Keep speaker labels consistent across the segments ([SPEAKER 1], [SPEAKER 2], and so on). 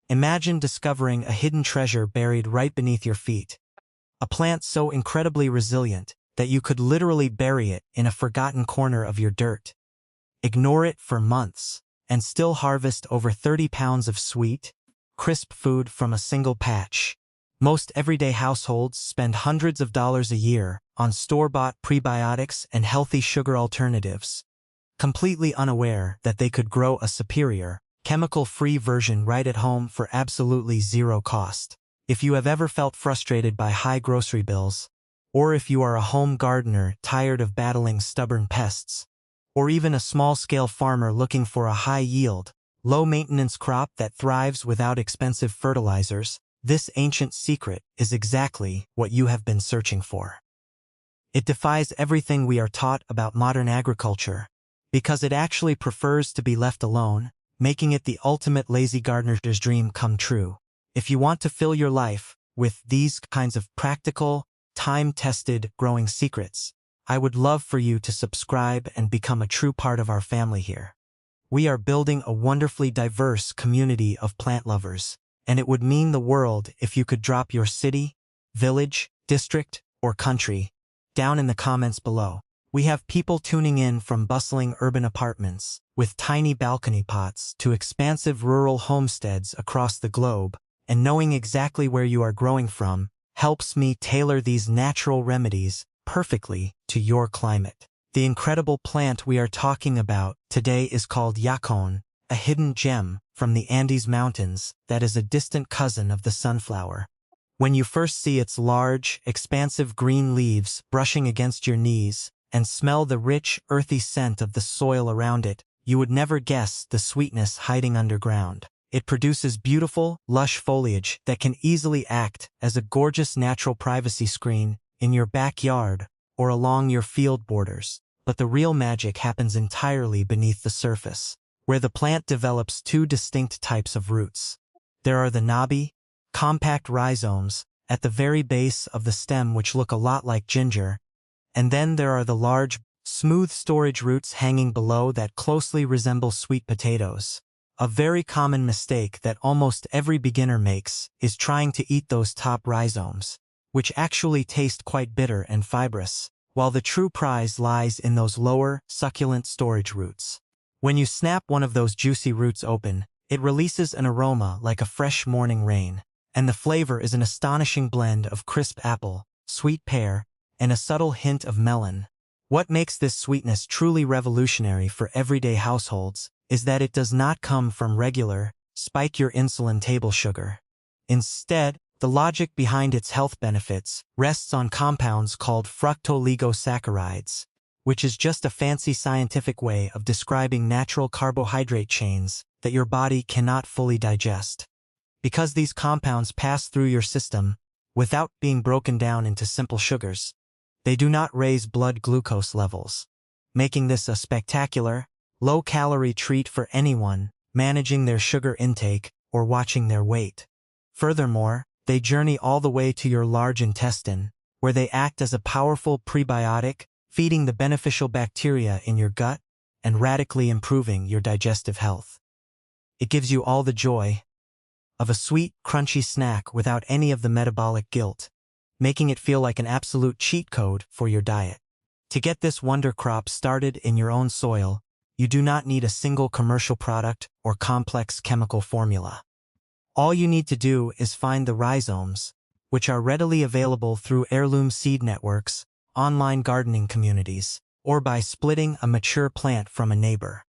[SPEAKER 1] Imagine discovering a hidden treasure buried right beneath your feet. A plant so incredibly resilient that you could literally bury it in a forgotten corner of your dirt. Ignore it for months, and still harvest over 30 pounds of sweet, crisp food from a single patch. Most everyday households spend hundreds of dollars a year on store-bought prebiotics and healthy sugar alternatives, completely unaware that they could grow a superior, chemical-free version right at home for absolutely zero cost. If you have ever felt frustrated by high grocery bills, or if you are a home gardener tired of battling stubborn pests, or even a small-scale farmer looking for a high-yield, low-maintenance crop that thrives without expensive fertilizers, this ancient secret is exactly what you have been searching for. It defies everything we are taught about modern agriculture, because it actually prefers to be left alone, making it the ultimate lazy gardener's dream come true. If you want to fill your life with these kinds of practical, time-tested growing secrets, I would love for you to subscribe and become a true part of our family here. We are building a wonderfully diverse community of plant lovers, and it would mean the world if you could drop your city, village, district, or country down in the comments below. We have people tuning in from bustling urban apartments with tiny balcony pots to expansive rural homesteads across the globe, and knowing exactly where you are growing from helps me tailor these natural remedies perfectly to your climate. The incredible plant we are talking about today is called yacon, a hidden gem from the Andes Mountains that is a distant cousin of the sunflower. When you first see its large, expansive green leaves brushing against your knees and smell the rich, earthy scent of the soil around it, you would never guess the sweetness hiding underground. It produces beautiful, lush foliage that can easily act as a gorgeous natural privacy screen in your backyard or along your field borders. But the real magic happens entirely beneath the surface, where the plant develops two distinct types of roots. There are the knobby, compact rhizomes at the very base of the stem which look a lot like ginger, and then there are the large, smooth storage roots hanging below that closely resemble sweet potatoes. A very common mistake that almost every beginner makes is trying to eat those top rhizomes, which actually taste quite bitter and fibrous, while the true prize lies in those lower, succulent storage roots. When you snap one of those juicy roots open, it releases an aroma like a fresh morning rain, and the flavor is an astonishing blend of crisp apple, sweet pear, and a subtle hint of melon. What makes this sweetness truly revolutionary for everyday households is that it does not come from regular, spike your insulin table sugar. Instead, the logic behind its health benefits rests on compounds called fructooligosaccharides, which is just a fancy scientific way of describing natural carbohydrate chains that your body cannot fully digest. Because these compounds pass through your system without being broken down into simple sugars, they do not raise blood glucose levels, making this a spectacular, low-calorie treat for anyone managing their sugar intake or watching their weight. Furthermore, they journey all the way to your large intestine, where they act as a powerful prebiotic, feeding the beneficial bacteria in your gut and radically improving your digestive health. It gives you all the joy of a sweet, crunchy snack without any of the metabolic guilt, making it feel like an absolute cheat code for your diet. To get this wonder crop started in your own soil, you do not need a single commercial product or complex chemical formula. All you need to do is find the rhizomes, which are readily available through heirloom seed networks, online gardening communities, or by splitting a mature plant from a neighbor.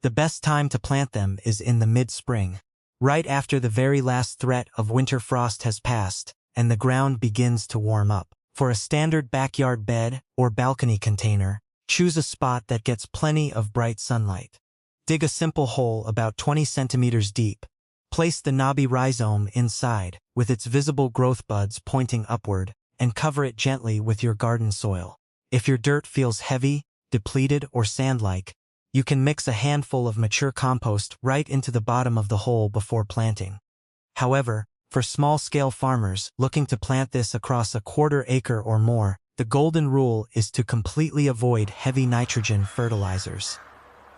[SPEAKER 1] The best time to plant them is in the mid-spring, right after the very last threat of winter frost has passed and the ground begins to warm up. For a standard backyard bed or balcony container, choose a spot that gets plenty of bright sunlight. Dig a simple hole about 20 centimeters deep. Place the knobby rhizome inside, with its visible growth buds pointing upward, and cover it gently with your garden soil. If your dirt feels heavy, depleted, or sand-like, you can mix a handful of mature compost right into the bottom of the hole before planting. However, for small-scale farmers looking to plant this across a quarter-acre or more, the golden rule is to completely avoid heavy nitrogen fertilizers.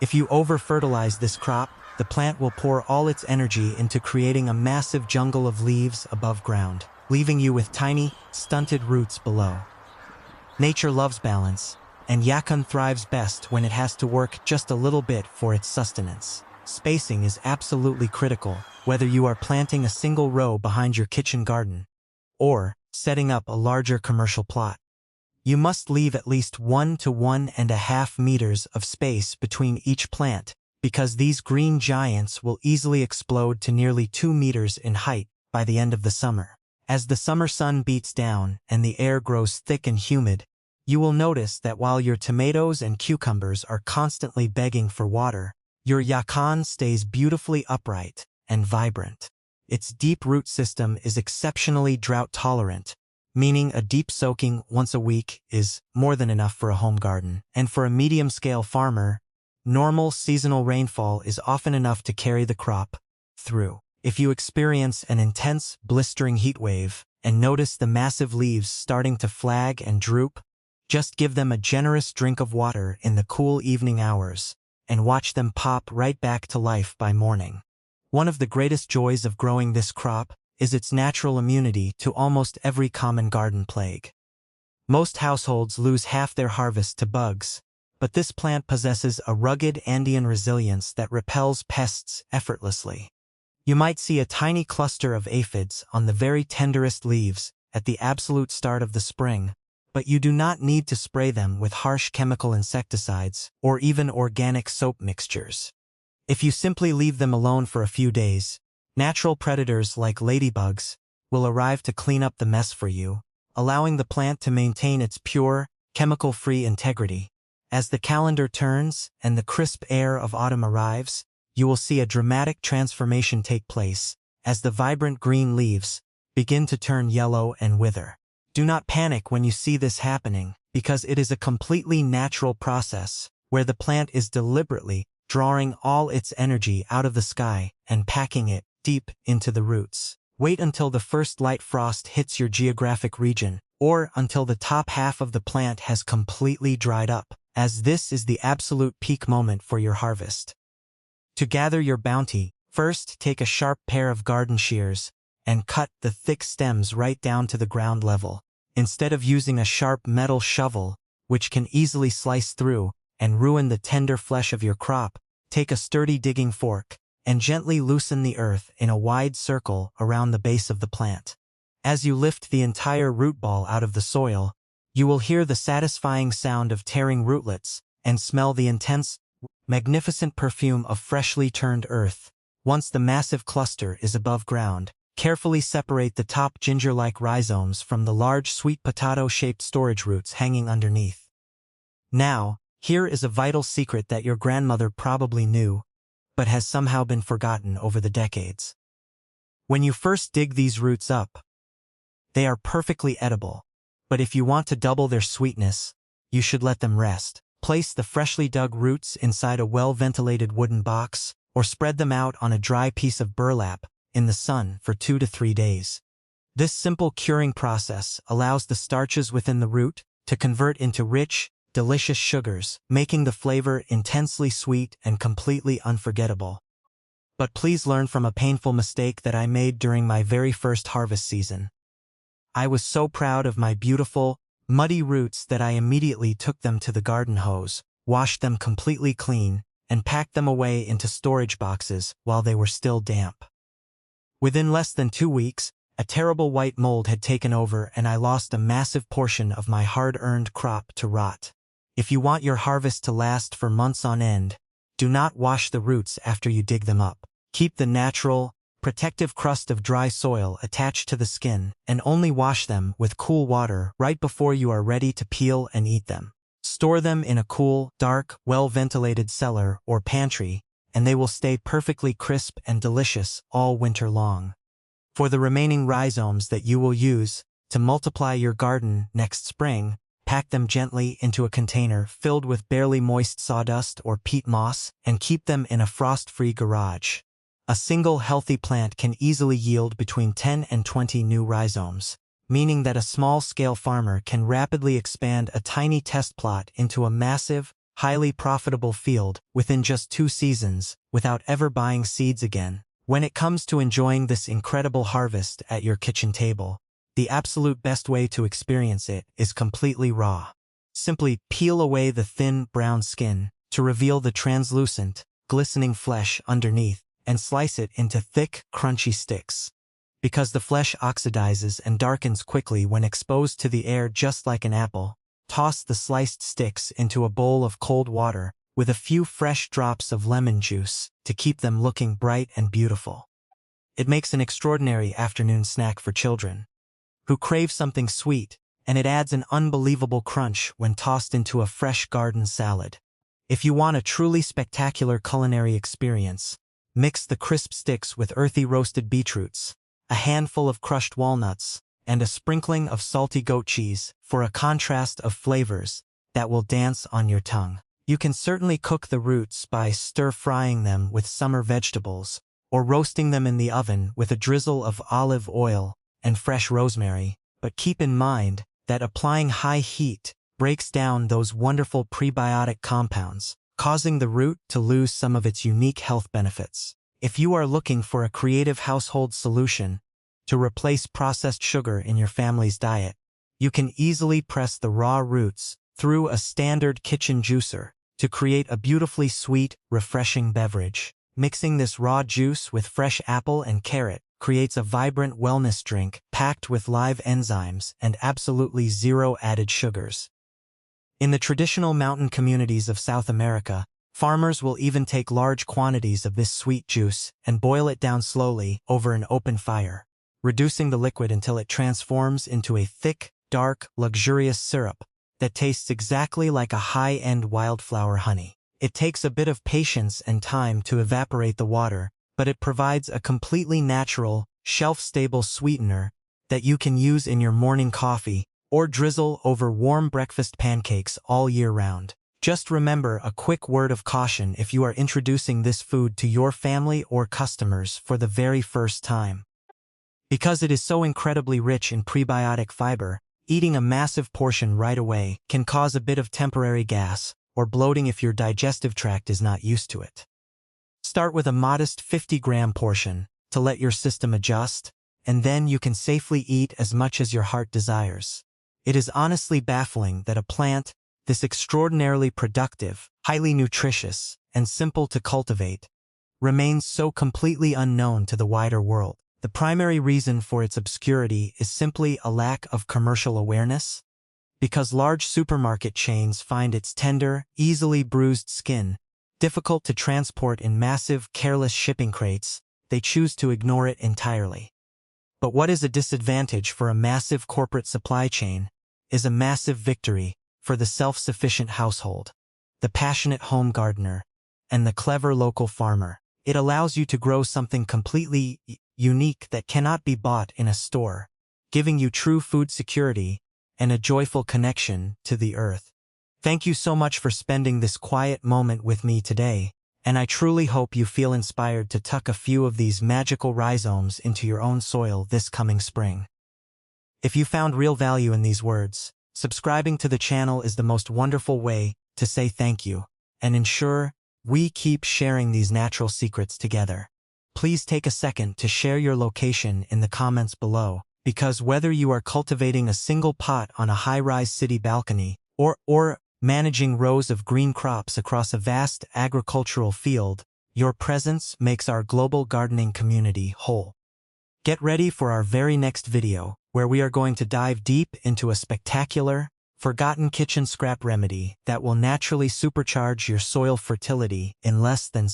[SPEAKER 1] If you over-fertilize this crop, the plant will pour all its energy into creating a massive jungle of leaves above ground, leaving you with tiny, stunted roots below. Nature loves balance, and yacon thrives best when it has to work just a little bit for its sustenance. Spacing is absolutely critical, whether you are planting a single row behind your kitchen garden or setting up a larger commercial plot. You must leave at least 1 to 1.5 meters of space between each plant, because these green giants will easily explode to nearly 2 meters in height by the end of the summer. As the summer sun beats down and the air grows thick and humid, you will notice that while your tomatoes and cucumbers are constantly begging for water, your yacon stays beautifully upright and vibrant. Its deep root system is exceptionally drought-tolerant, meaning a deep soaking once a week is more than enough for a home garden. And for a medium-scale farmer, normal seasonal rainfall is often enough to carry the crop through. If you experience an intense, blistering heat wave and notice the massive leaves starting to flag and droop, just give them a generous drink of water in the cool evening hours and watch them pop right back to life by morning. One of the greatest joys of growing this crop is its natural immunity to almost every common garden plague. Most households lose half their harvest to bugs, but this plant possesses a rugged Andean resilience that repels pests effortlessly. You might see a tiny cluster of aphids on the very tenderest leaves at the absolute start of the spring, but you do not need to spray them with harsh chemical insecticides or even organic soap mixtures. If you simply leave them alone for a few days, natural predators like ladybugs will arrive to clean up the mess for you, allowing the plant to maintain its pure, chemical-free integrity. As the calendar turns and the crisp air of autumn arrives, you will see a dramatic transformation take place as the vibrant green leaves begin to turn yellow and wither. Do not panic when you see this happening, because it is a completely natural process where the plant is deliberately drawing all its energy out of the sky and packing it deep into the roots. Wait until the first light frost hits your geographic region, or until the top half of the plant has completely dried up, as this is the absolute peak moment for your harvest. To gather your bounty, first take a sharp pair of garden shears and cut the thick stems right down to the ground level. Instead of using a sharp metal shovel, which can easily slice through and ruin the tender flesh of your crop, take a sturdy digging fork and gently loosen the earth in a wide circle around the base of the plant. As you lift the entire root ball out of the soil, you will hear the satisfying sound of tearing rootlets and smell the intense, magnificent perfume of freshly turned earth. Once the massive cluster is above ground, carefully separate the top ginger-like rhizomes from the large sweet potato-shaped storage roots hanging underneath. Now, here is a vital secret that your grandmother probably knew, but has somehow been forgotten over the decades. When you first dig these roots up, they are perfectly edible, but if you want to double their sweetness, you should let them rest. Place the freshly dug roots inside a well-ventilated wooden box, or spread them out on a dry piece of burlap in the sun for 2 to 3 days. This simple curing process allows the starches within the root to convert into rich, delicious sugars, making the flavor intensely sweet and completely unforgettable. But please learn from a painful mistake that I made during my very first harvest season. I was so proud of my beautiful, muddy roots that I immediately took them to the garden hose, washed them completely clean, and packed them away into storage boxes while they were still damp. Within less than 2 weeks, a terrible white mold had taken over and I lost a massive portion of my hard-earned crop to rot. If you want your harvest to last for months on end, do not wash the roots after you dig them up. Keep the natural, protective crust of dry soil attached to the skin and only wash them with cool water right before you are ready to peel and eat them. Store them in a cool, dark, well-ventilated cellar or pantry, and they will stay perfectly crisp and delicious all winter long. For the remaining rhizomes that you will use to multiply your garden next spring, pack them gently into a container filled with barely moist sawdust or peat moss and keep them in a frost-free garage. A single healthy plant can easily yield between 10 and 20 new rhizomes, meaning that a small-scale farmer can rapidly expand a tiny test plot into a massive, highly profitable field within just 2 seasons without ever buying seeds again. When it comes to enjoying this incredible harvest at your kitchen table, the absolute best way to experience it is completely raw. Simply peel away the thin, brown skin to reveal the translucent, glistening flesh underneath and slice it into thick, crunchy sticks. Because the flesh oxidizes and darkens quickly when exposed to the air just like an apple, toss the sliced sticks into a bowl of cold water with a few fresh drops of lemon juice to keep them looking bright and beautiful. It makes an extraordinary afternoon snack for children who crave something sweet, and it adds an unbelievable crunch when tossed into a fresh garden salad. If you want a truly spectacular culinary experience, mix the crisp sticks with earthy roasted beetroots, a handful of crushed walnuts, and a sprinkling of salty goat cheese for a contrast of flavors that will dance on your tongue. You can certainly cook the roots by stir-frying them with summer vegetables, or roasting them in the oven with a drizzle of olive oil and fresh rosemary, but keep in mind that applying high heat breaks down those wonderful prebiotic compounds, causing the root to lose some of its unique health benefits. If you are looking for a creative household solution to replace processed sugar in your family's diet, you can easily press the raw roots through a standard kitchen juicer to create a beautifully sweet, refreshing beverage. Mixing this raw juice with fresh apple and carrot creates a vibrant wellness drink packed with live enzymes and absolutely zero added sugars. In the traditional mountain communities of South America, farmers will even take large quantities of this sweet juice and boil it down slowly over an open fire, reducing the liquid until it transforms into a thick, dark, luxurious syrup that tastes exactly like a high-end wildflower honey. It takes a bit of patience and time to evaporate the water, but it provides a completely natural, shelf-stable sweetener that you can use in your morning coffee or drizzle over warm breakfast pancakes all year round. Just remember a quick word of caution if you are introducing this food to your family or customers for the very first time. Because it is so incredibly rich in prebiotic fiber, eating a massive portion right away can cause a bit of temporary gas or bloating if your digestive tract is not used to it. Start with a modest 50-gram portion to let your system adjust, and then you can safely eat as much as your heart desires. It is honestly baffling that a plant this extraordinarily productive, highly nutritious, and simple to cultivate remains so completely unknown to the wider world. The primary reason for its obscurity is simply a lack of commercial awareness, because large supermarket chains find its tender, easily bruised skin difficult to transport in massive, careless shipping crates. They choose to ignore it entirely. But what is a disadvantage for a massive corporate supply chain is a massive victory for the self-sufficient household, the passionate home gardener, and the clever local farmer. It allows you to grow something completely unique that cannot be bought in a store, giving you true food security and a joyful connection to the earth. Thank you so much for spending this quiet moment with me today, and I truly hope you feel inspired to tuck a few of these magical rhizomes into your own soil this coming spring. If you found real value in these words, subscribing to the channel is the most wonderful way to say thank you and ensure we keep sharing these natural secrets together. Please take a second to share your location in the comments below, because whether you are cultivating a single pot on a high-rise city balcony or managing rows of green crops across a vast agricultural field, your presence makes our global gardening community whole. Get ready for our very next video, where we are going to dive deep into a spectacular, forgotten kitchen scrap remedy that will naturally supercharge your soil fertility in less than